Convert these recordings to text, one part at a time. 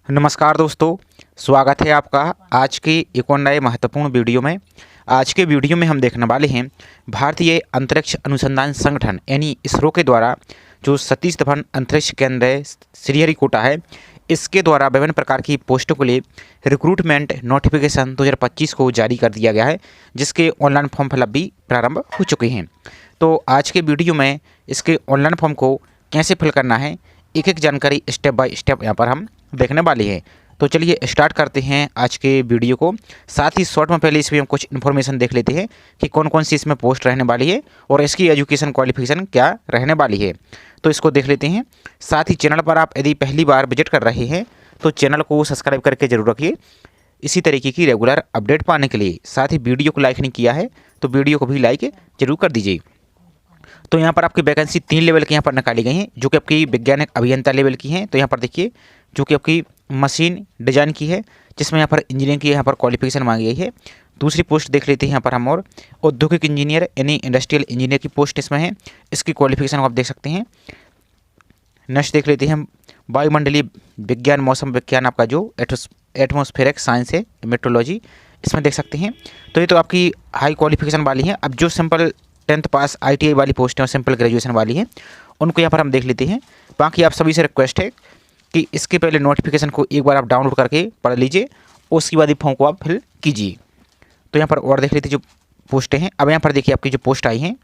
नमस्कार दोस्तों, स्वागत है आपका आज के एक और नए महत्वपूर्ण वीडियो में। आज के वीडियो में हम देखने वाले हैं भारतीय अंतरिक्ष अनुसंधान संगठन यानी इसरो के द्वारा जो सतीश धवन अंतरिक्ष केंद्र है श्रीहरिकोटा है, इसके द्वारा विभिन्न प्रकार की पोस्टों के लिए रिक्रूटमेंट नोटिफिकेशन 2025 को जारी कर दिया गया है, जिसके ऑनलाइन फॉर्म फिलअप भी प्रारंभ हो चुके हैं। तो आज के वीडियो में इसके ऑनलाइन फॉर्म को कैसे फिल करना है, एक एक जानकारी स्टेप बाय स्टेप यहाँ पर हम देखने वाली है। तो चलिए स्टार्ट करते हैं आज के वीडियो को। साथ ही शॉर्ट में पहले इसमें हम कुछ इन्फॉर्मेशन देख लेते हैं कि कौन कौन सी इसमें पोस्ट रहने वाली है और इसकी एजुकेशन क्वालिफिकेशन क्या रहने वाली है, तो इसको देख लेते हैं। साथ ही चैनल पर आप यदि पहली बार विजिट कर रहे हैं तो चैनल को सब्सक्राइब करके जरूर रखिए इसी तरीके की रेगुलर अपडेट पाने के लिए। साथ ही वीडियो को लाइक नहीं किया है तो वीडियो को भी लाइक जरूर कर दीजिए। तो यहाँ पर आपकी वैकेंसी 3 लेवल की यहाँ पर निकाली गई हैं, जो कि आपकी वैज्ञानिक अभियंता लेवल की हैं। तो यहाँ पर देखिए, जो कि आपकी मशीन डिजाइन की है, जिसमें यहाँ पर इंजीनियरिंग की यहाँ पर क्वालिफिकेशन मांगी गई है। दूसरी पोस्ट देख लेते हैं यहाँ पर हम, और औद्योगिक इंजीनियर यानी इंडस्ट्रियल इंजीनियर की पोस्ट इसमें है, इसकी क्वालिफिकेशन आप देख सकते हैं। नेक्स्ट देख लेते हैं हम वायुमंडलीय विज्ञान मौसम विज्ञान, आपका जो एटमॉस्फेरिक साइंस है मेट्रोलॉजी, इसमें देख सकते हैं। तो ये तो आपकी हाई क्वालिफिकेशन वाली है। अब जो सिंपल 10th पास ITI वाली पोस्ट है और सिंपल ग्रेजुएशन वाली है, उनको यहाँ पर हम देख लेते हैं। बाकी आप सभी से रिक्वेस्ट है कि इसके पहले नोटिफिकेशन को एक बार आप डाउनलोड करके पढ़ लीजिए, उसके बाद ही फॉर्म को आप फिल कीजिए। तो यहाँ पर और देख लेते जो पोस्टें हैं। अब यहाँ पर देखिए आपकी जो पोस्ट आई हैं,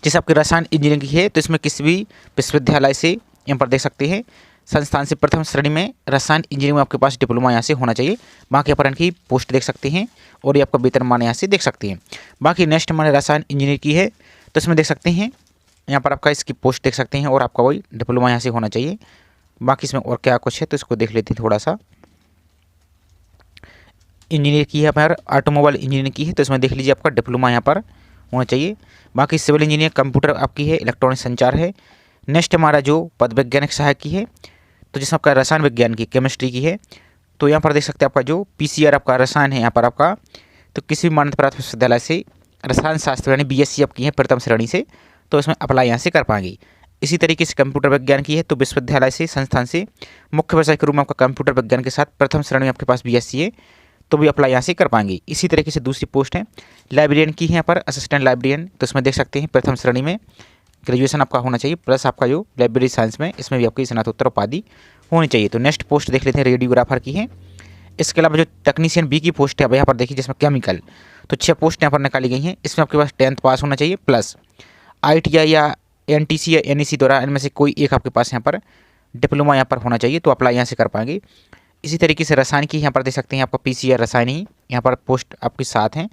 जैसे आपकी रसायन इंजीनियरिंग की है, तो इसमें किसी भी विश्वविद्यालय से यहाँ पर देख सकते हैं संस्थान से प्रथम श्रेणी में रसायन इंजीनियरिंग में आपके पास डिप्लोमा यहाँ से होना चाहिए। बाकी यहाँ पर इनकी पोस्ट देख सकते हैं और ये आपका वेतनमान यहाँ से देख सकते हैं। बाकी नेक्स्ट हमारे रसायन इंजीनियर की है, तो इसमें देख सकते हैं यहाँ पर आपका इसकी पोस्ट देख सकते हैं और आपका वही डिप्लोमा यहाँ से होना चाहिए। बाकी इसमें और क्या कुछ है तो इसको देख लेते हैं थोड़ा सा। इंजीनियर की है यहाँ पर, ऑटोमोबाइल इंजीनियर की है, तो इसमें देख लीजिए आपका डिप्लोमा यहाँ पर होना चाहिए। बाकी सिविल इंजीनियर कंप्यूटर आपकी है, इलेक्ट्रॉनिक संचार है। नेक्स्ट हमारा जो पद वैज्ञानिक सहायक की है, तो जिसमें आपका रसायन विज्ञान की केमिस्ट्री की है, तो यहाँ पर देख सकते हैं आपका जो PCR आपका रसायन है यहाँ पर आपका, तो किसी भी मान्यता प्राप्त विश्वविद्यालय से रसायन शास्त्र यानी BSc आपकी है प्रथम श्रेणी से, तो इसमें अप्लाई यहाँ से कर पाएंगे। इसी तरीके से कंप्यूटर विज्ञान की है, तो विश्वविद्यालय से संस्थान से मुख्य व्यवसाय के रूप में आपका कंप्यूटर विज्ञान के साथ प्रथम श्रेणी में आपके पास BSc है, तो भी अप्लाई यहाँ से कर पाएंगे। इसी तरीके से दूसरी पोस्ट है लाइब्रेरियन की है यहाँ पर, असिस्टेंट लाइब्रेरियन, तो इसमें देख सकते हैं प्रथम श्रेणी में ग्रेजुएशन आपका होना चाहिए, प्लस आपका जो लाइब्रेरी साइंस में इसमें भी आपकी स्नातकोत्तर उपाधि होनी चाहिए। तो नेक्स्ट पोस्ट देख लेते हैं रेडियोग्राफर की है। इसके अलावा जो टेक्नीशियन B की पोस्ट है अब यहाँ पर देखिए, जिसमें केमिकल, तो 6 पोस्ट यहाँ पर निकाली गई हैं। इसमें आपके पास 10th पास होना चाहिए, प्लस ITI या NTC या NEC द्वारा इनमें से कोई एक आपके पास यहाँ पर डिप्लोमा यहाँ पर होना चाहिए, तो अप्लाई यहाँ से कर पाएंगे। इसी तरीके से रसायन की यहाँ पर देख सकते हैं आपका PCR रसायन ही यहाँ पर पोस्ट आपकी 7 हैं,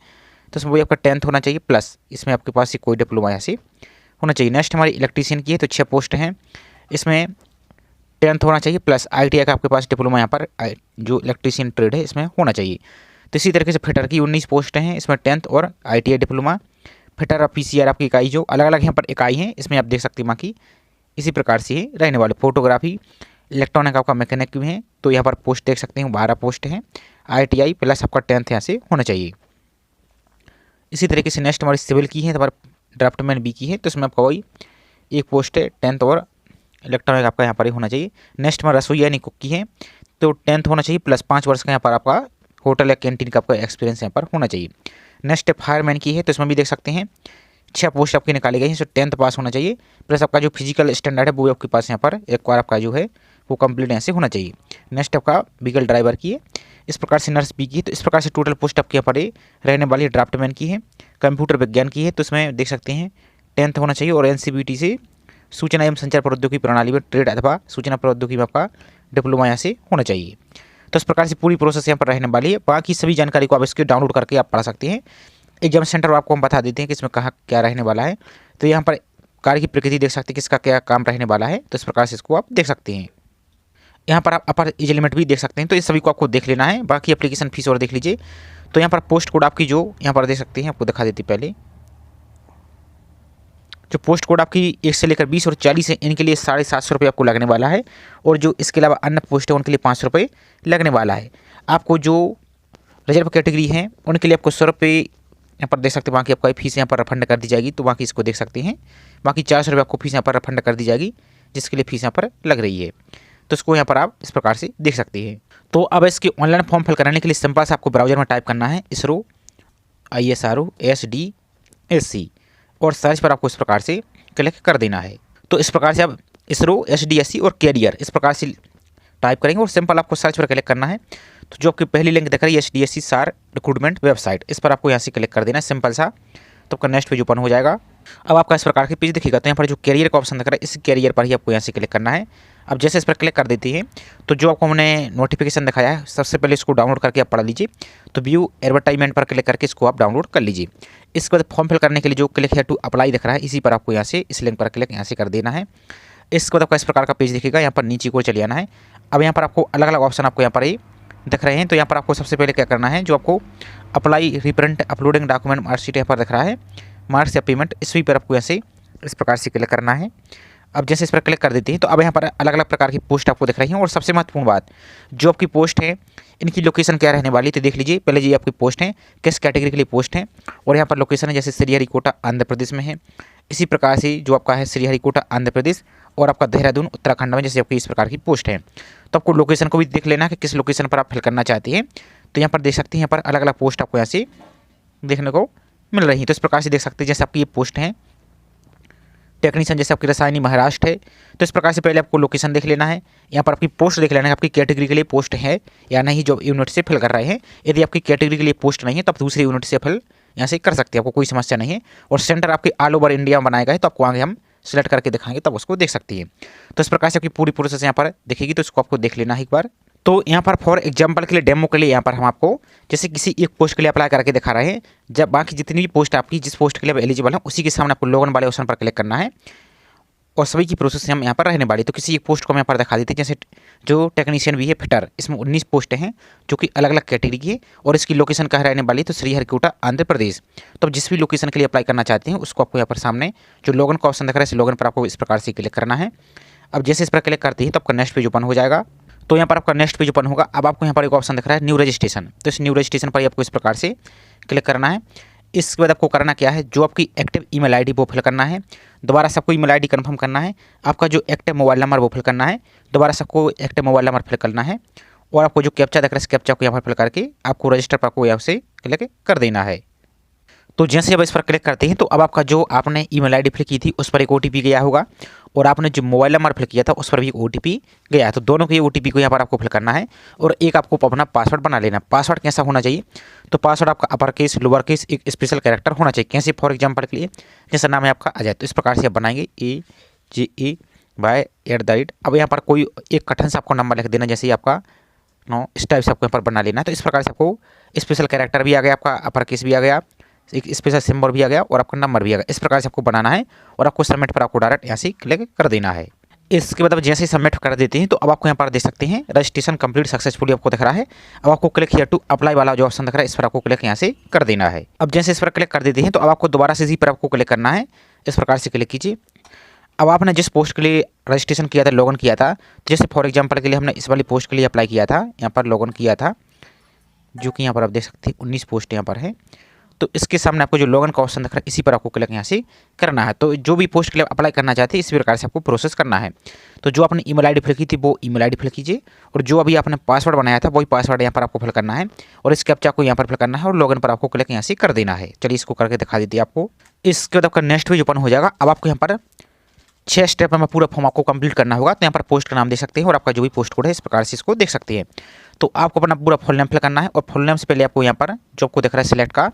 तो इसमें वही आपका 10th होना चाहिए, प्लस इसमें आपके पास ही कोई डिप्लोमा यहाँ से होना चाहिए। नेक्स्ट हमारी इलेक्ट्रीशियन की है, तो 6 पोस्ट हैं, इसमें 10th होना चाहिए, प्लस ITI का आपके पास डिप्लोमा यहाँ पर जो इलेक्ट्रीशियन ट्रेड है इसमें होना चाहिए। तो इसी तरीके से फिटर की 19 पोस्ट हैं, इसमें 10th और ITI डिप्लोमा। फिटर और PCR आपकी इकाई जो अलग अलग यहाँ पर इकाई हैं, इसमें आप देख सकते हैं बाकी इसी प्रकार से ही रहने वाले। फोटोग्राफी इलेक्ट्रॉनिक आपका मैकेनिक भी है, तो यहाँ पर पोस्ट देख सकते हैं 12 पोस्ट हैं, ITI प्लस आपका 10th यहाँ से होना चाहिए। इसी तरीके से नेक्स्ट हमारी सिविल की है, तो हमारे ड्राफ्टमैन B की है, तो इसमें आपका वही एक पोस्ट है, 10th और इलेक्ट्रॉनिक आपका यहाँ पर ही होना चाहिए। नेक्स्ट हमारा रसोई यानी कुक की है, तो 10th होना चाहिए, प्लस 5 वर्ष का यहाँ पर आपका होटल या कैंटीन का आपका एक्सपीरियंस यहाँ पर होना चाहिए। नेक्स्ट फायरमैन की है, तो इसमें भी देख सकते हैं 6 पोस्ट आपकी निकाली गई हैं, तो 10th पास होना चाहिए, प्लस आपका जो फिजिकल स्टैंडर्ड है वो आपके पास यहाँ पर एक बार आपका जो है वो कंप्लीट यहाँ से होना चाहिए। नेक्स्ट आपका व्हीकल ड्राइवर की है। इस प्रकार से नर्स B की है, तो इस प्रकार से टोटल पोस्ट आपके यहाँ पर रहने वाली। ड्राफ्टमैन की है, कंप्यूटर विज्ञान की है, तो इसमें देख सकते हैं 10th होना चाहिए, और NCVT से सूचना एवं संचार प्रौद्योगिकी प्रणाली में ट्रेड अथवा सूचना प्रौद्योगिकी में आपका डिप्लोमा यहाँ से होना चाहिए। तो इस प्रकार से पूरी प्रोसेस यहाँ पर रहने वाली है। बाकी सभी जानकारी को आप इसके डाउनलोड करके आप पढ़ सकते हैं। एग्जाम सेंटर आपको हम बता देते हैं कि इसमें कहाँ क्या रहने वाला है। तो यहाँ पर कार्य की प्रकृति देख सकते हैं, किसका क्या काम रहने वाला है, तो इस प्रकार से इसको आप देख सकते हैं। यहाँ पर आप अपर एज लिमिट भी देख सकते हैं, तो इस सभी को आपको देख लेना है। बाकी एप्लीकेशन फीस और देख लीजिए। तो यहाँ पर पोस्ट कोड आपकी जो यहाँ पर देख सकते हैं, आपको दिखा देती पहले जो पोस्ट कोड आपकी 1 से लेकर 20 और 40 है, इनके लिए 750 रुपये आपको लगने वाला है, और जो इसके अलावा अन्य पोस्ट है उनके लिए 500 रुपये लगने वाला है। आपको जो रिजर्व कैटेगरी है उनके लिए आपको 100 रुपये यहाँ पर देख सकते हैं। बाकी आपका फीस यहाँ पर रिफंड कर दी जाएगी, तो बाकी इसको देख सकते हैं। बाकी 400 रुपये आपको फीस यहाँ पर रिफंड कर दी जाएगी, जिसके लिए फीस यहाँ पर लग रही है। तो इसको यहाँ पर आप इस प्रकार से देख सकते हैं। तो अब इसकी ऑनलाइन फॉर्म फिल कराने के लिए सिंपल से आपको ब्राउजर में टाइप करना है इसरो ISRO और सर्च पर आपको इस प्रकार से क्लिक कर देना है। तो इस प्रकार से आप इसरो SDSC और कैरियर इस प्रकार से टाइप करेंगे और सिंपल आपको सर्च पर क्लिक करना है। तो जो आपकी पहली लिंक दिख रही है SDSC SAR रिक्रूटमेंट वेबसाइट, इस पर आपको यहाँ से क्लिक कर देना है सिंपल सा। तो आपका नेक्स्ट पेज ओपन हो जाएगा। अब आपका इस प्रकार के पेज दिखेगा। तो यहाँ पर जो कैरियर का ऑप्शन दिख रहा है इस कैरियर पर ही आपको यहाँ से क्लिक करना है। अब जैसे इस पर क्लिक कर देती है तो जो आपको हमने नोटिफिकेशन दिखाया है सबसे पहले इसको डाउनलोड करके आप पढ़ लीजिए। तो व्यू एडवर्टाइजमेंट पर क्लिक करके इसको आप डाउनलोड कर लीजिए। इसके बाद फॉर्म फिल करने के लिए जो क्लिक है टू अप्लाई दिख रहा है इसी पर आपको यहाँ से इस लिंक पर क्लिक यहाँ से कर देना है। इसके बाद आपका इस प्रकार का पेज दिखेगा। यहाँ पर नीचे को चले आना है। अब यहाँ पर आपको अलग अलग ऑप्शन आपको यहाँ पर ही दिख रहे हैं। तो यहाँ पर आपको सबसे पहले क्या करना है, जो आपको apply reprint uploading document marksheet यहाँ पर दिख रहा है मार्क्स या पेमेंट, इसी पर आपको ऐसे इस प्रकार से क्लिक करना है। अब जैसे इस पर क्लिक कर देते हैं तो अब यहाँ पर अलग अलग प्रकार की पोस्ट आपको दिख रही हैं। और सबसे महत्वपूर्ण बात, जो आपकी पोस्ट है इनकी लोकेशन क्या रहने वाली है तो देख लीजिए। पहले ये आपकी पोस्ट है किस कैटेगरी के लिए पोस्ट है और यहाँ पर लोकेशन है जैसे श्रीहरिकोटा आंध्र प्रदेश में है। इसी प्रकार से जो आपका है श्रीहरिकोटा आंध्र प्रदेश और आपका देहरादून उत्तराखंड में जैसे आपकी इस प्रकार की पोस्ट है। तो आपको लोकेशन को भी देख लेना है कि किस लोकेशन पर आप फिल करना चाहते हैं। तो यहाँ पर देख सकते हैं यहाँ पर अलग अलग पोस्ट आपको यहाँ से देखने को मिल रही है। तो इस प्रकार से देख सकते हैं जैसे आपकी ये पोस्ट है टेक्नीशियन जैसे आपकी रसायनी महाराष्ट्र है। तो इस प्रकार से पहले आपको लोकेशन देख लेना है। यहाँ पर आपकी पोस्ट देख लेना है आपकी कैटेगरी के लिए पोस्ट है या नहीं, जो यूनिट से फिल कर रहे हैं। यदि आपकी कैटेगरी के लिए पोस्ट नहीं है तो आप दूसरी यूनिट से फिल यहाँ से कर सकते हैं, आपको कोई समस्या नहीं है। और सेंटर आपके ऑल ओवर इंडिया में बनाएगा है तो आपको आगे हम सिलेक्ट करके दिखाएंगे तब उसको देख सकती है। तो इस प्रकार से आपकी पूरी प्रोसेस यहाँ पर दिखेगी। तो इसको आपको देख लेना है एक बार। तो यहाँ पर फॉर एग्जांपल के लिए डेमो के लिए यहाँ पर हम आपको जैसे किसी एक पोस्ट के लिए अप्लाई करके दिखा रहे हैं। जब बाकी जितनी भी पोस्ट आपकी जिस पोस्ट के लिए एलिजिबल है उसी के सामने आपको लॉगिन वाले ऑप्शन पर क्लिक करना है और सभी की प्रोसेस हम यहाँ पर रहने वाली। तो किसी एक पोस्ट को हम यहाँ पर दिखा देते हैं जैसे जो टेक्नीशियन भी है फिटर, इसमें 19 पोस्टें हैं जो कि अलग अलग कैटेगरी की है और इसकी लोकेशन कहाँ रहने वाली है तो श्रीहरिकोटा आंध्र प्रदेश। तो जिस भी लोकेशन के लिए अप्लाई करना चाहते हैं उसको आपको यहाँ पर सामने जो लॉगिन का ऑप्शन दिख रहा है इस लॉगिन पर आपको इस प्रकार से क्लिक करना है। अब जैसे इस पर क्लिक करते हैं तो आपका नेक्स्ट पेज ओपन हो जाएगा। तो यहाँ पर आपका नेक्स्ट पेज ओपन होगा। अब आपको यहाँ पर एक ऑप्शन दिख रहा है न्यू रजिस्ट्रेशन। तो इस न्यू रजिस्ट्रेशन पर आपको इस प्रकार से क्लिक करना है। इसके बाद आपको करना क्या है, जो आपकी एक्टिव ईमेल आईडी वो फिल करना है। दोबारा सबको ईमेल आईडी कंफर्म करना है। आपका जो एक्टिव मोबाइल नंबर वो फिल करना है। दोबारा सबको एक्टिव मोबाइल नंबर फिल करना है और आपको जो कैप्चा दिख रहा है इस कैप्चा को यहाँ पर फिल करके आपको रजिस्टर पर आपको यहाँ से क्लिक कर देना है। तो जैसे अब इस पर क्लिक करते हैं तो अब आपका जो आपने ईमेल आईडी फिल की थी उस पर एक OTP गया होगा और आपने जो मोबाइल नंबर फिल किया था उस पर भी एक OTP गया है। तो दोनों के OTP को यहाँ पर आपको फिल करना है और एक आपको अपना पासवर्ड बना लेना। पासवर्ड कैसा होना चाहिए तो पासवर्ड आपका अपर केस लोअर केस एक स्पेशल कैरेक्टर होना चाहिए। कैसे फॉर एग्जाम्पल के लिए जैसा नाम है आपका अजय, तो इस प्रकार से आप बनाएंगे AJE@। अब यहाँ पर कोई एक कठिन से आपको नंबर लिख देना जैसे आपका इस टाइप से आपको यहाँ पर बना लेना है। तो इस प्रकार से आपको स्पेशल कैरेक्टर भी आ गया, आपका अपर केस भी आ गया, एक स्पेशल सिंबल भी आ गया और आपका नंबर भी आ गया। इस प्रकार से आपको बनाना है और आपको सबमिट पर आपको डायरेक्ट यहाँ से क्लिक कर देना है। इसके बाद अब जैसे ही सबमिट कर देते हैं तो अब आपको यहाँ पर देख सकते हैं रजिस्ट्रेशन कंप्लीट सक्सेसफुली आपको दिख रहा है। अब आपको क्लिक हियर टू अप्लाई वाला जो ऑप्शन दिख रहा है इस पर आपको क्लिक यहाँ से कर देना है। अब जैसे इस पर क्लिक कर देते हैं तो अब आपको दोबारा से इसी पर आपको क्लिक करना है। इस प्रकार से क्लिक कीजिए। अब आपने जिस पोस्ट के लिए रजिस्ट्रेशन किया था लॉगिन किया था, जैसे फॉर एग्जाम्पल के लिए हमने इस वाली पोस्ट के लिए अप्लाई किया था, यहाँ पर लॉगिन किया था जो कि यहाँ पर आप देख सकते हैं 19 पोस्ट यहाँ पर है। तो इसके सामने आपको जो लॉगिन का ऑप्शन दिख रहा है इसी पर आपको क्लिक यहाँ से करना है। तो जो भी पोस्ट के लिए अप्लाई करना चाहते हैं इसी प्रकार से आपको प्रोसेस करना है। तो जो आपने ईमेल आईडी फिल की थी वो ईमेल आईडी फिल कीजिए और जो अभी आपने पासवर्ड बनाया था वही पासवर्ड यहाँ पर आपको फिल करना है और इस कैप्चा को यहाँ पर फिल करना है और लॉगिन पर आपको क्लिक यहाँ से कर देना है। चलिए इसको करके दिखा देती है आपको। इसके बाद आपका नेक्स्ट पेज ओपन हो जाएगा। अब आपको यहाँ पर 6 स्टेप में पूरा फॉर्म आपको कंप्लीट करना होगा। तो यहाँ पर पोस्ट का नाम दे सकते हैं और आपका जो भी पोस्ट कोड है इस प्रकार से इसको देख सकते हैं। तो आपको अपना पूरा फुल नेम फिल करना है और फुल नेम से पहले आपको यहाँ पर जो आपको दिख रहा है सिलेक्ट का,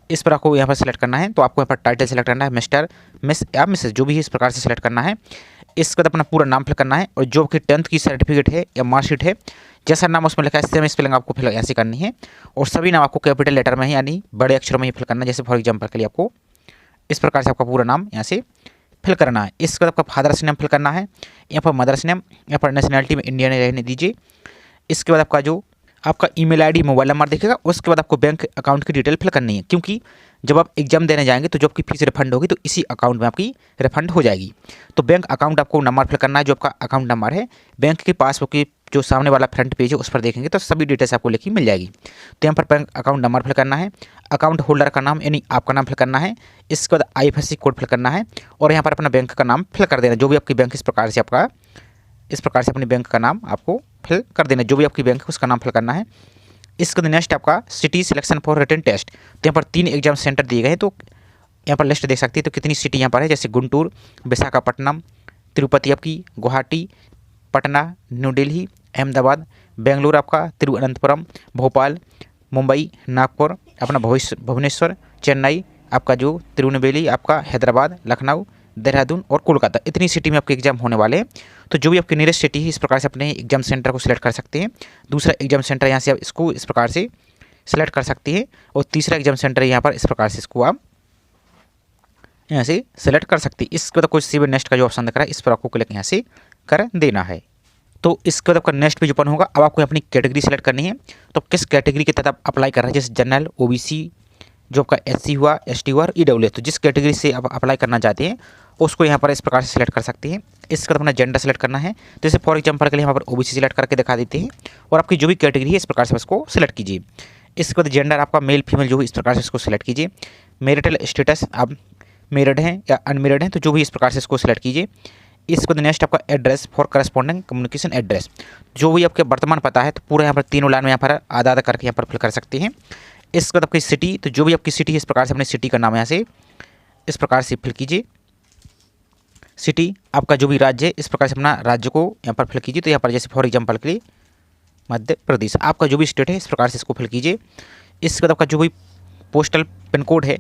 इस पर आपको यहाँ पर सेलेक्ट करना है। तो आपको यहाँ पर टाइटल सेलेक्ट करना है, मिस्टर मिस या मिसेस जो भी है इस प्रकार से सेलेक्ट करना है। इसके बाद अपना पूरा नाम फिल करना है और जो आपकी 10th की सर्टिफिकेट है या मार्कशीट है जैसा नाम उसमें लिखा है सेम स्पेलिंग आपको फिल ऐसे करनी है और सभी नाम आपको कैपिटल लेटर में यानी बड़े अक्षरों में ही फिल करना है। जैसे फॉर एग्जाम्पल के लिए आपको इस प्रकार से आपका पूरा नाम यहाँ से फिल करना है। इसके बाद आपका फादर्स नेम फिल करना है, यहाँ पर मदर्स नेम, यहाँ पर नेशनलिटी में इंडियन रहने दीजिए। इसके बाद आपका जो आपका ईमेल आईडी मोबाइल नंबर दिखेगा उसके बाद आपको बैंक अकाउंट की डिटेल फिल करनी है, क्योंकि जब आप एग्जाम देने जाएंगे तो जो आपकी फीस रिफंड होगी तो इसी अकाउंट में आपकी रिफंड हो जाएगी। तो बैंक अकाउंट आपको नंबर फिल करना है, जो आपका अकाउंट नंबर है बैंक के पासबुक की जो सामने वाला फ्रंट पेज है उस पर देखेंगे तो सभी डिटेल्स आपको लिखी मिल जाएगी। तो यहाँ पर बैंक अकाउंट नंबर फिल करना है, अकाउंट होल्डर का नाम यानी आपका नाम फिल करना है, इसके बाद IFSC कोड फिल करना है और यहाँ पर अपना बैंक का नाम फिल कर देना, जो भी आपकी बैंक इस प्रकार से आपका इस प्रकार से अपने बैंक का नाम आपको फिल कर देना है, जो भी आपकी बैंक है उसका नाम फिल करना है। इसके बाद नेक्स्ट आपका city selection for written test, तो यहाँ पर 3 एग्जाम सेंटर दिए गए हैं, तो यहाँ पर लिस्ट देख सकती है। तो कितनी सिटी यहाँ पर है, जैसे गुंटूर, विशाखापट्टनम, तिरुपति आपकी, गुवाहाटी, पटना, न्यू दिल्ली, अहमदाबाद, बेंगलुरु आपका, तिरुवनंतपुरम, भोपाल, मुंबई, नागपुर, अपना भुवनेश्वर, चेन्नई आपका, जो तिरुनेलवेली आपका, हैदराबाद, लखनऊ, देहरादून और कोलकाता, इतनी सिटी में आपके एग्जाम होने वाले हैं। तो जो भी आपकी नियरेस्ट सिटी है इस प्रकार से अपने एग्जाम सेंटर को सिलेक्ट कर सकते हैं। दूसरा एग्जाम सेंटर यहाँ से आप इसको इस प्रकार से सिलेक्ट कर सकते हैं, और तीसरा एग्जाम सेंटर यहाँ पर इस प्रकार से इसको आप यहाँ से सेलेक्ट कर सकती है। इसके बाद कोई सिविल नेक्स्ट का जो ऑप्शन दिख रहा है इस पर आपको क्लिक यहाँ से कर देना है। तो इसके बाद आपका नेक्स्ट पेज ओपन होगा। अब आपको अपनी कैटेगरी सेलेक्ट करनी है, तो किस कैटेगरी के तहत आप अप्लाई कर रहे हैं, जैसे जनरल, ओबीसी, जो आपका एससी हुआ, एसटी हुआ और ईडब्ल्यूएस, तो जिस कैटेगरी से आप अप्लाई करना चाहते हैं उसको यहाँ पर इस प्रकार से सिलेक्ट कर सकते हैं। इसके बाद अपना जेंडर सेलेक्ट करना है, जैसे फॉर एग्जाम्पल के लिए यहाँ पर ओबीसी सेलेक्ट करके दिखा देते हैं, और आपकी जो भी कैटेगरी है इस प्रकार से उसको सिलेक्ट कीजिए। इसके बाद जेंडर आपका मेल फीमेल जो है इस प्रकार से इसको सिलेक्ट कीजिए। मैरिटल स्टेटस आप मैरिड हैं या अनमेरिड हैं, तो जो भी इस प्रकार से इसको सिलेक्ट कीजिए। इसके बाद नेक्स्ट आपका address for corresponding communication address, जो भी आपके वर्तमान पता है तो पूरा यहाँ पर तीनों लाइन में यहाँ पर आधा आधा करके यहाँ पर फिल कर सकते हैं। इसके बाद आपकी सिटी, तो जो भी आपकी सिटी है इस प्रकार से अपनी सिटी का नाम यहाँ से इस प्रकार से फिल कीजिए। सिटी आपका जो भी राज्य है इस प्रकार से अपना राज्य को यहाँ पर फिल कीजिए। तो यहाँ पर जैसे फॉर एग्जाम्पल के लिए मध्य प्रदेश, आपका जो भी स्टेट है इस प्रकार से इसको फिल कीजिए। इसके बाद आपका जो भी पोस्टल पिन कोड है,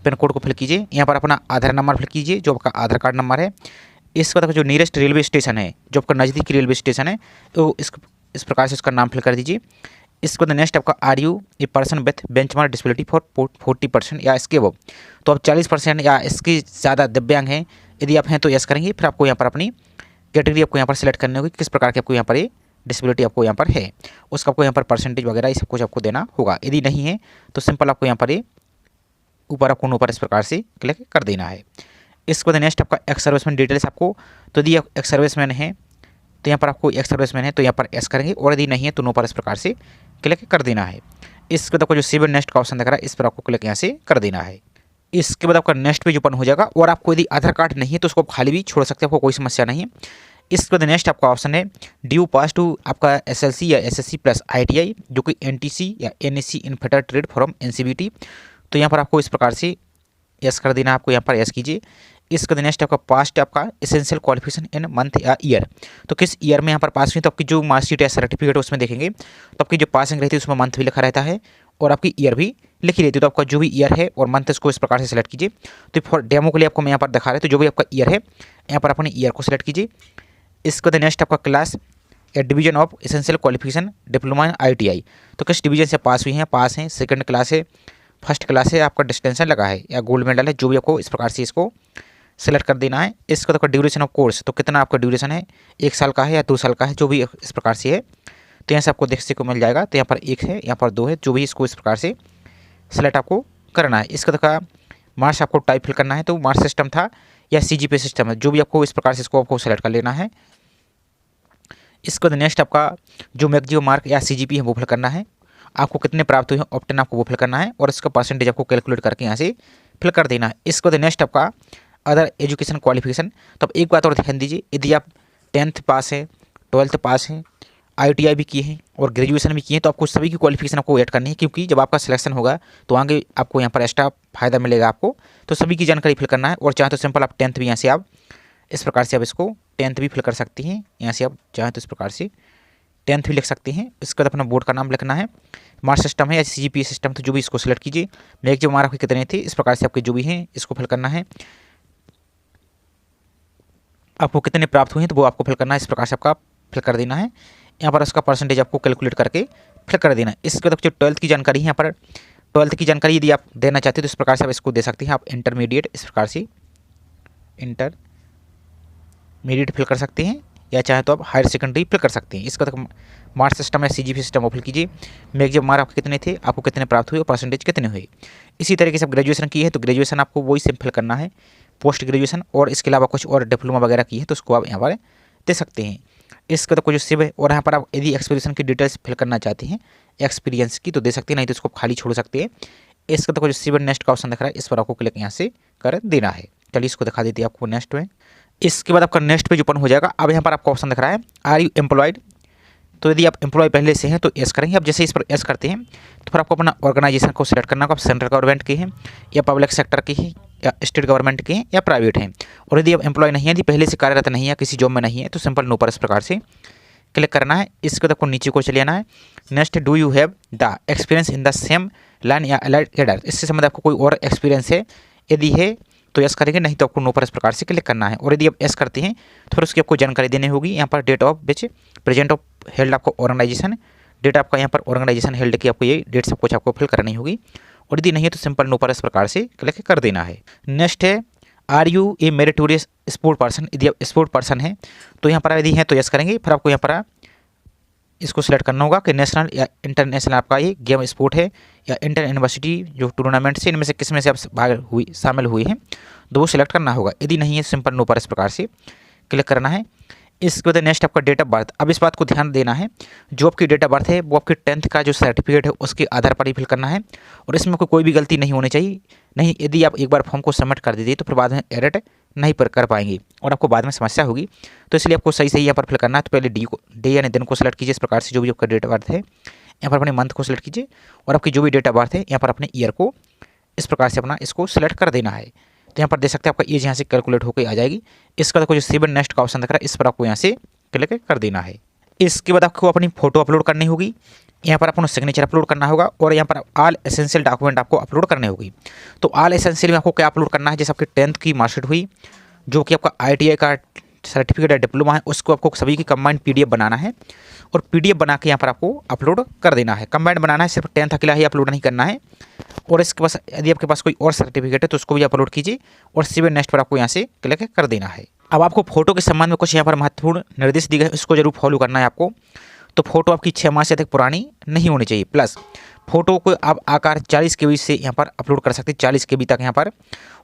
पिन कोड को फिल कीजिए। यहाँ पर अपना आधार नंबर फिल कीजिए, जो आपका आधार कार्ड नंबर है। इसके बाद जो नियरेस्ट रेलवे स्टेशन है, जो आपका नज़दीकी रेलवे स्टेशन है, तो इस प्रकार से उसका नाम फिल कर दीजिए। इसके बाद नेक्स्ट आपका are you a person with benchmark disability for 40% या इसके वो, तो आप 40% या इसके ज़्यादा दिव्यांग हैं, यदि आप हैं तो यस करेंगे। फिर आपको यहाँ पर अपनी कैटेगरी आपको यहाँ पर सिलेक्ट करनी होगी, किस प्रकार की आपको यहाँ पर ये डिसेबिलिटी आपको यहाँ पर है, उसका आपको यहाँ पर परसेंटेज वगैरह ये सब कुछ आपको देना होगा। यदि नहीं है तो सिंपल आपको यहाँ पर ये ऊपर आपको ऊपर इस प्रकार से क्लिक कर देना है। इसके बाद नेक्स्ट आपका एक्स सर्विसमैन डिटेल्स आपको, तो यदि एक्स सर्विसमैन है तो यहाँ पर आपको एक्स सर्विसमैन है तो यहाँ पर एस करेंगे, और यदि नहीं है तो नो पर इस प्रकार से क्लिक कर देना है। इसके बाद आपको जो सिविल नेक्स्ट का ऑप्शन दिख रहा है इस पर आपको क्लिक यहाँ से कर देना है। इसके बाद आपका नेक्स्ट पेज ओपन हो जाएगा, और आपको यदि आधार कार्ड नहीं है तो उसको खाली भी छोड़ सकते हैं, आपको कोई समस्या नहीं है। इसके बाद नेक्स्ट आपका ऑप्शन है ड्यू पास टू आपका एसएलसी या एसएससी प्लस आईटीआई, जो कि एनटीसी या NSC in federal trade from NCBT, तो यहाँ पर आपको इस प्रकार से यस कर देना है, आपको यहाँ पर यस कीजिए। इसके बाद नेक्स्ट आपका पास्ट आपका एसेंशियल क्वालिफिकेशन इन मंथ या ईयर, तो किस ईयर में यहाँ पर पास हुई, तो आपकी जो मार्कशीट या सर्टिफिकेट है उसमें देखेंगे तो आपकी जो पासिंग रहती है उसमें मंथ भी लिखा रहता है और आपकी ईयर भी लिखी रहती है। तो आपका जो भी ईयर है और मंथ इसको इस प्रकार से सिलेक्ट कीजिए। तो फॉर डेमो के लिए आपको मैं यहाँ पर दिखा रहा है, तो जो भी आपका ईयर है यहाँ पर अपने ईयर को सिलेक्ट कीजिए। इसके बाद नेक्स्ट आपका क्लास या division of essential qualification diploma ITI, तो किस डिवीजन से पास हुई हैं, पास हैं, सेकंड क्लास है, फर्स्ट क्लास है, आपका डिस्टेंशन लगा है या गोल्ड मेडल है, जो भी आपको इस प्रकार से इसको सेलेक्ट कर देना है। इसका तो ड्यूरेशन ऑफ कोर्स, तो कितना आपका ड्यूरेशन है, 1 साल का है या 2 साल का है, जो भी इस प्रकार से है, तो यहाँ से आपको देखने को मिल जाएगा। तो यहाँ पर 1 है, यहाँ पर 2 है, जो भी इसको इस प्रकार से सेलेक्ट आपको करना है। इसका तो मार्क्स आपको टाइप फिल करना है, तो मार्क्स सिस्टम था या CGPA सिस्टम है, जो भी आपको इस प्रकार से इसको आपको सेलेक्ट कर लेना है। इसके बाद नेक्स्ट आपका जो मैक्सिमम मार्क या CGPA है वो फिल करना है, आपको कितने प्राप्त हुए हैं ऑप्टेन आपको वो फिल करना है, और इसका परसेंटेज आपको कैलकुलेट करके यहाँ से फिल कर देना है। इसके बाद नेक्स्ट आपका अदर एजुकेशन क्वालिफिकेशन, तो अब एक बात और ध्यान दीजिए, यदि आप 10th पास है, 12th पास हैं, ITI भी किए हैं और ग्रेजुएशन भी किए हैं, तो आपको सभी की क्वालिफिकेशन आपको ऐड करनी है, क्योंकि जब आपका सिलेक्शन होगा तो आगे आपको यहाँ पर एक्स्ट्रा फायदा मिलेगा आपको, तो सभी की जानकारी फिल करना है। और चाहे तो सिंपल आप 10th भी यहाँ से आप इस प्रकार से आप इसको 10th भी फिल कर सकती हैं, यहाँ से आप चाहें तो इस प्रकार से 10th भी लिख सकते हैं। इसके बाद अपना बोर्ड का नाम लिखना है, मार्क्स सिस्टम है या CGPA सिस्टम, तो जो भी इसको सिलेक्ट कीजिए। मैक्सिमम मार्क आपके कितने थे, इस प्रकार से आपके जो भी हैं इसको फिल करना है, आपको कितने प्राप्त हुए हैं तो वो आपको फिल करना है, इस प्रकार से आपका फिल कर देना है। यहाँ पर उसका परसेंटेज आपको कैलकुलेट करके फिल कर देना है। इसके बाद जो 12th की जानकारी है, यहाँ पर 12th की जानकारी यदि आप देना चाहते हैं तो इस प्रकार से आप इसको दे सकते हैं। आप इंटरमीडिएट इस प्रकार से इंटरमीडिएट फिल कर सकते हैं, या चाहे तो आप हायर सेकेंडरी फिल कर सकते हैं। इसका तक मार्क्स सिस्टम या CGPA सिस्टम वो फिल कीजिए। मैक्सिमम मार्क आपके कितने थे, आपको कितने प्राप्त हुए और परसेंटेज कितने हुए। इसी तरीके से आप ग्रेजुएशन की है तो ग्रेजुएशन आपको वही सेम फिल करना है, पोस्ट ग्रेजुएशन, और इसके अलावा कुछ और डिप्लोमा वगैरह की है तो उसको आप यहाँ पर दे सकते हैं। इसका तो कुछ सिव है, और यहाँ पर आप यदि एक्सपीरियंस की डिटेल्स फिल करना चाहते हैं एक्सपीरियंस की तो दे सकते हैं, नहीं तो इसको खाली छोड़ सकते हैं। इसका तो कुछ सिव नेक्स्ट का ऑप्शन दिख रहा है, इस पर आपको क्लिक यहाँ से कर देना है। चलिए इसको दिखा देती है आपको नेक्स्ट में। इसके बाद आपका नेक्स्ट पेज ओपन हो जाएगा। अब यहाँ पर आपको ऑप्शन दिख रहा है आर यू एम्प्लॉयड, तो यदि आप एम्प्लॉय पहले से हैं तो एस करेंगे। अब जैसे इस पर एस करते हैं तो फिर आपको अपना ऑर्गेनाइजेशन को सिलेक्ट करना होगा। आप सेंट्रल गवर्नमेंट के हैं या पब्लिक सेक्टर के हैं या स्टेट गवर्नमेंट के हैं या प्राइवेट हैं। और यदि आप एम्प्लॉय नहीं है, यदि पहले से कार्यरत नहीं है, किसी जॉब में नहीं है, तो सिंपल नो पर इस प्रकार से क्लिक करना है। इसके बाद आपको नीचे को चले आना है। Next do you have the experience in the same line या अलाइड कैडर, इससे संबंधित आपको कोई और एक्सपीरियंस है, यदि है तो यस करेंगे, नहीं तो आपको नो पर इस प्रकार से क्लिक करना है। और यदि आप यस करते हैं तो फिर उसकी आपको जानकारी देनी होगी। यहाँ पर date of which present of held आपको ऑर्गेनाइजेशन, डेट आपका यहाँ पर ऑर्गेनाइजेशन हेल्ड की आपको ये डेट सब कुछ आपको फिल करनी होगी। और यदि नहीं है तो सिंपल नो पर इस प्रकार से क्लिक कर देना है। नेक्स्ट है are you a meritorious sport person, यदि आप स्पोर्ट पर्सन है तो यहाँ पर यदि है तो यस करेंगे। फिर आपको यहाँ पर इसको सिलेक्ट करना होगा कि नेशनल या इंटरनेशनल आपका ये गेम स्पोर्ट है या इंटर यूनिवर्सिटी जो टूर्नामेंट से, इनमें से किस में से आप शामिल हुए हैं तो वो सिलेक्ट करना होगा। यदि नहीं है सिंपल नो पर इस प्रकार से क्लिक करना है। इसके बाद नेक्स्ट आपका डेट ऑफ बर्थ। अब इस बात को ध्यान देना है, जो आपकी डेट ऑफ बर्थ है वो आपके 10th का जो सर्टिफिकेट है उसके आधार पर ही फिल करना है और इसमें कोई भी गलती नहीं होनी चाहिए। नहीं, यदि आप एक बार फॉर्म को सबमिट कर दीजिए तो फिर बाद में एडिट नहीं कर पाएंगे और आपको बाद में समस्या होगी। तो इसलिए आपको सही यहाँ पर फिल करना है। तो पहले डे यानी दिन को सिलेक्ट कीजिए इस प्रकार से, जो भी आपका डेट ऑफ बर्थ है यहाँ पर अपने मंथ को सिलेक्ट कीजिए और आपकी जो भी डेट ऑफ बर्थ है यहाँ पर अपने ईयर को इस प्रकार से अपना इसको सिलेक्ट कर देना है। तो यहाँ पर देख सकते हैं आपका एज यहाँ से कैलकुलेट होकर आ जाएगी। इसका जो सेव नेक्स्ट का ऑप्शन दिख रहा है इस पर आपको यहाँ से क्लिक कर देना है। इसके बाद आपको अपनी फोटो अपलोड करनी होगी, यहाँ पर आपको सिग्नेचर अपलोड करना होगा और यहाँ पर ऑल एसेंशियल डॉक्यूमेंट आपको अपलोड करने होगी। तो ऑल एसेंशियल में आपको क्या अपलोड करना है, जैसे आपकी 10th की मार्कशीट हुई, जो कि आपका ITI का सर्टिफिकेट या डिप्लोमा है, उसको आपको सभी की कंबाइंड PDF बनाना है और PDF बना के यहाँ पर आपको अपलोड कर देना है। कंबाइंड बनाना है, सिर्फ 10th अकेला ही अपलोड नहीं करना है। और इसके पास यदि आपके पास कोई और सर्टिफिकेट है तो उसको भी अपलोड कीजिए और सेव नेक्स्ट पर आपको यहाँ से क्लिक कर देना है। अब आपको फोटो के संबंध में कुछ यहाँ पर महत्वपूर्ण निर्देश दिए गए, इसको जरूर फॉलो करना है आपको। तो फोटो आपकी 6 माह से अधिक पुरानी नहीं होनी चाहिए, प्लस फोटो को आप आकार 40 KB से यहाँ पर अपलोड कर सकते हैं, 40 KB तक यहाँ पर।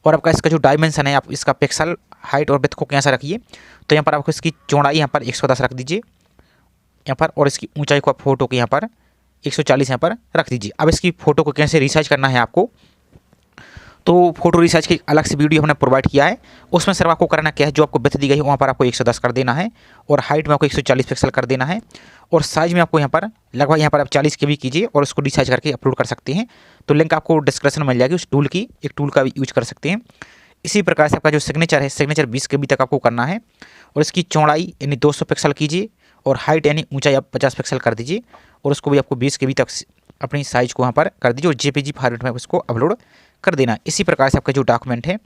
और आपका इसका जो डायमेंशन है, आप इसका पिक्सल हाइट और विड्थ को कैसा रखिए, तो यहाँ पर आपको इसकी चौड़ाई यहाँ पर 110 रख दीजिए यहाँ पर, और इसकी ऊंचाई को आप फोटो के यहाँ पर 140 यहाँ पर रख दीजिए। अब इसकी फ़ोटो को कैसे रिसाइज करना है आपको, तो फोटो रिसाइज की अलग से वीडियो हमने प्रोवाइड किया है। उसमें सिर्फ आपको करना क्या है, जो आपको विड्थ दी गई है वहाँ पर आपको 110 कर देना है और हाइट में आपको 140 पिक्सल कर देना है और साइज़ में आपको यहाँ पर लगभग यहाँ पर आप 40 KB कीजिए और उसको रिसाइज करके अपलोड कर सकते हैं। तो लिंक आपको डिस्क्रिप्शन में मिल जाएगी उस टूल की, एक टूल का भी यूज कर सकते हैं। इसी प्रकार से आपका जो सिग्नेचर है, सिग्नेचर 20 KB तक आपको करना है और इसकी चौड़ाई यानी 200 पिक्सल कीजिए और हाइट यानी ऊंचाई आप 50 पिक्सल कर दीजिए और उसको भी आपको 20 KB तक अपनी साइज़ को वहाँ पर कर दीजिए और JPG फॉर्मेट में उसको अपलोड कर देना। इसी प्रकार से आपका जो डॉक्यूमेंट है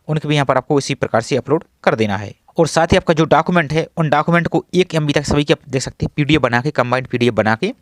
उनके भी यहाँ पर आपको इसी प्रकार से अपलोड कर देना है। और साथ ही आपका जो डॉक्यूमेंट है उन डॉक्यूमेंट को 1 MB तक सभी के आप देख सकते हैं, PDF बना के, कंबाइंड PDF बना के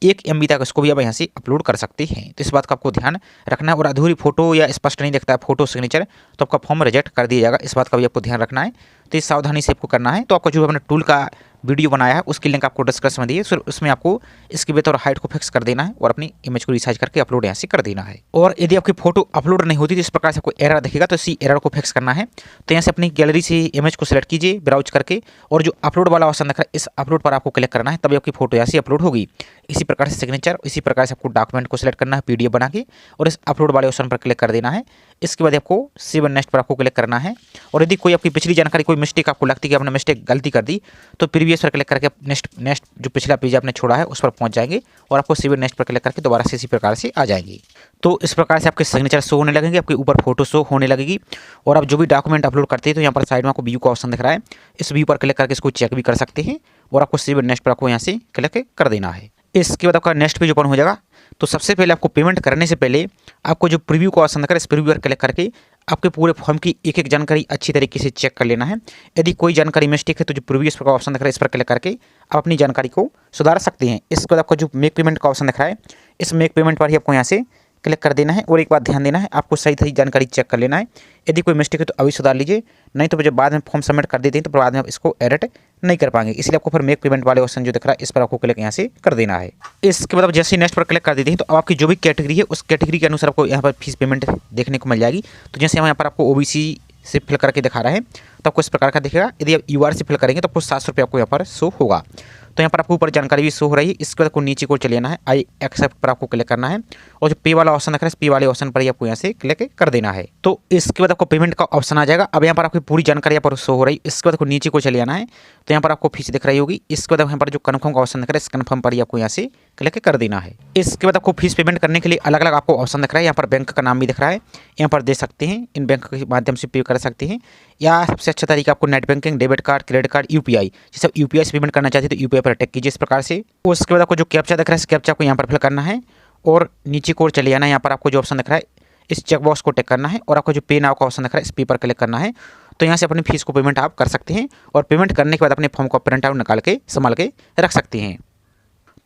1 MB तक उसको भी आप यहाँ से अपलोड कर सकते हैं। तो इस बात का आपको ध्यान रखना है। और अधूरी फोटो या स्पष्ट नहीं दिखता है फोटो सिग्नेचर तो आपका फॉर्म रिजेक्ट कर दिया जाएगा, इस बात का भी आपको ध्यान रखना है। तो इस सावधानी से आपको करना है। तो आपका जो अपने टूल का वीडियो बनाया है उसकी लिंक आपको डिस्क्रिप्शन में दी है, सिर्फ उसमें आपको इसकी विड्थ और हाइट को फिक्स कर देना है और अपनी इमेज को रिसाइज करके अपलोड यहाँ से कर देना है। और यदि आपकी फोटो अपलोड नहीं होती तो इस प्रकार से आपको एरर दिखेगा, तो इसी एरर को फिक्स करना है। तो यहाँ से अपनी गैलरी से इमेज को सिलेक्ट कीजिए ब्राउज करके और जो अपलोड वाला ऑप्शन दिख रहा है इस अपलोड पर आपको क्लिक करना है, तभी आपकी फोटो यहाँ से अपलोड होगी। इसी प्रकार से सिग्नेचर, इसी प्रकार से आपको डॉक्यूमेंट को सिलेक्ट करना है PDF बना के और इस अपलोड वाले ऑप्शन पर क्लिक कर देना है। इसके बाद आपको सेव नेक्स्ट पर आपको क्लिक करना है और यदि कोई आपकी पिछली जानकारी, कोई मिस्टेक आपको लगती है कि आपने मिस्टेक गलती कर दी, तो प्रीवियस पर क्लिक करके नेक्स्ट जो पिछला पेज आपने छोड़ा है उस पर पहुंच जाएंगे और आपको सेव नेक्स्ट पर क्लिक करके दोबारा से इसी प्रकार से आ जाएंगे। तो इस प्रकार से आपके सिग्नेचर शो होने लगेंगे, आपके ऊपर फोटो शो होने लगेगी। और आप जो भी डॉक्यूमेंट अपलोड करते हैं तो यहाँ पर साइड में आपको व्यू का ऑप्शन दिख रहा है, इस व्यू पर क्लिक करके इसको चेक भी कर सकते हैं और आपको सेव नेक्स्ट पर आपको यहाँ से क्लिक कर देना है। इसके बाद आपका नेक्स्ट पेज ओपन हो जाएगा। तो सबसे पहले आपको पेमेंट करने से पहले आपको जो प्रीव्यू का ऑप्शन दिख रहा है इस प्रीव्यू पर क्लिक करके आपके पूरे फॉर्म की एक एक जानकारी अच्छी तरीके से चेक कर लेना है। यदि कोई जानकारी मिस्टेक है तो जो प्रीवियस का ऑप्शन दिख रहा है इस पर क्लिक करके आप अपनी जानकारी को सुधार सकते हैं। इसके बाद आपका जो मेक पेमेंट का ऑप्शन दिख रहा है इस मेक पेमेंट पर ही आपको यहाँ से क्लिक कर देना है और एक बात ध्यान देना है, आपको सही जानकारी चेक कर लेना है। यदि कोई मिस्टेक है तो अभी सुधार लीजिए, नहीं तो जब बाद में फॉर्म सबमिट कर देते हैं तो बाद में आप इसको एडिट नहीं कर पाएंगे। इसलिए आपको फिर मेक पेमेंट वाले ऑप्शन जो दिख रहा है इस पर आपको क्लिक यहाँ से कर देना है। इसके बाद आप जैसे ही नेक्स्ट पर क्लिक कर देते हैं तो अब आपकी जो भी कैटेगरी है उस कैटेगरी के अनुसार आपको यहाँ पर फीस पेमेंट देखने को मिल जाएगी। तो जैसे यहाँ पर आपको OBC से फिल करके दिखा रहा है तो आपको इस प्रकार का दिखेगा। यदि आप UR से फिल करेंगे तो आपको 700 रुपये आपको यहाँ पर शो होगा। तो यहाँ पर आपको ऊपर जानकारी भी शो हो रही है। इसके बाद आपको नीचे को चले जाना है, आई एक्सेप्ट पर आपको क्लिक करना है और जो पे वाला ऑप्शन दिख रहा है इस पे वाले ऑप्शन पर ही आपको यहाँ से क्लिक कर देना है। तो इसके बाद आपको पेमेंट का ऑप्शन आ जाएगा। अब यहाँ पर आपकी पूरी जानकारी यहाँ पर शो हो रही है। इसके बाद आपको नीचे को चले जाना है, तो यहाँ पर आपको फीस दिख रही होगी। इसके बाद यहाँ पर जो कन्फर्म का ऑप्शन दिख रहा है इस कन्फर्म पर ही आपको यहाँ से क्लिक कर देना है। इसके बाद आपको फीस पेमेंट करने के लिए अलग अलग आपको ऑप्शन दिख रहा है। यहाँ पर बैंक का नाम भी दिख रहा है, यहाँ पर दे सकते हैं, इन बैंक के माध्यम से पे कर सकते हैं, या सबसे अच्छा तरीका आपको net banking, debit card, credit card, UPI, जैसे UPI से पेमेंट करना चाहते हैं तो UPI पर अटैक कीजिए इस प्रकार से। उसके बाद आपको जो कैप्चा दिख रहा है इस कैप्चा को यहाँ पर फिल करना है और नीचे को चले जाना है। यहाँ पर आपको जो ऑप्शन दिख रहा है इस चेक बॉक्स को टिक करना है और आपको जो पे नाउ का ऑप्शन दिख रहा है इस पे पर क्लिक करना है। तो यहाँ से अपनी फीस को पेमेंट आप कर सकते हैं और पेमेंट करने के बाद अपने फॉर्म को प्रिंट आउट निकाल के संभाल के रख सकते हैं।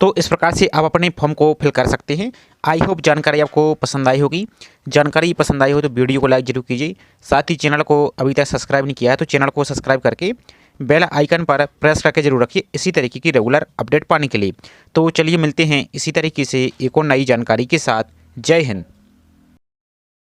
तो इस प्रकार से आप अपने फॉर्म को फिल कर सकते हैं। आई होप जानकारी आपको पसंद आई होगी। जानकारी पसंद आई हो तो वीडियो को लाइक जरूर कीजिए। साथ ही चैनल को अभी तक सब्सक्राइब नहीं किया है तो चैनल को सब्सक्राइब करके बेल आइकन पर प्रेस करके जरूर रखिए इसी तरीके की रेगुलर अपडेट पाने के लिए। तो चलिए मिलते हैं इसी तरीके से एक और नई जानकारी के साथ। जय हिंद।